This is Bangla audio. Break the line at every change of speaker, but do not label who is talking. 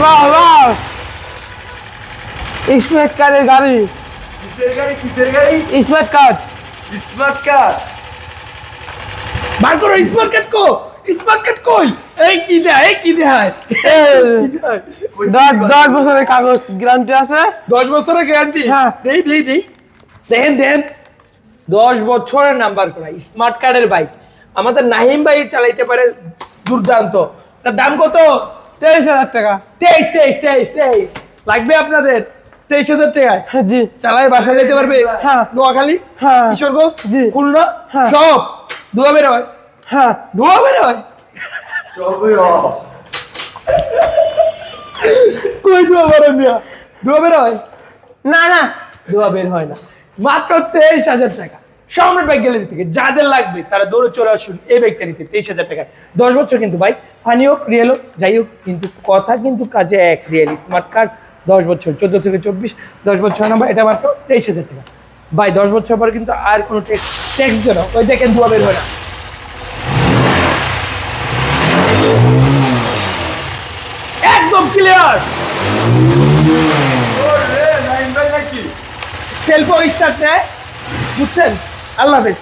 বাহ বাহ স্মার্ট কারের গাড়ি
কিসের গাড়ি
স্মার্ট কার
স্মার্ট কার বার করো স্মার্ট কার্ড স্মার্ট কার্ড কই এই কি দেয়
10 বছরের কাগজ গ্যারান্টি আছে
10 বছরের গ্যারান্টি
হ্যাঁ
দেই দেখেন 10 বছরের নাম্বার করা স্মার্ট কার্ডের বাইক আমাদের নাহিম ভাই চালাইতে পারে দুর্দান্ত তার দাম কত
23,000 টাকা
23 লাগবে আপনাদের 23,000 টাকায়
জি
চালাই বাসা যেতে পারবে
হ্যাঁ
নোয়াখালী
হ্যাঁ
কিশোরগঞ্জ
জি
খুলনা
হ্যাঁ
সব ধোয়া বের হয়
হ্যাঁ
ধোয়া বের হয় কই ধোয়া বের হয় ধোয়া বের হয়
না না
ধোয়া বের হয় না মাত্র 23,000 টাকা সম্রাট বাইক গ্যালারি থেকে যাদের লাগবে তারা দৌড়ে চলে আসুন এই বাইকটা নিতে 23,000 টাকায় 10 বছর কিন্তু বাইক ফানি হোক রিয়েল হোক যাই হোক কিন্তু কথা কিন্তু কাজে এক রিয়েল স্মার্ট কার্ড 10 বছর 14 থেকে 24 10 বছর নাম্বার এটা মাত্র 23,000 টাকা ভাই 10 বছর পর কিন্তু আর কোনো ট্যাক্স দেন ওই দেখেন ধোয়া বের হয় না একদম ক্লিয়ার সেলফ স্টার্ট নেয় বুঝছেন আল্লাহ হাফেজ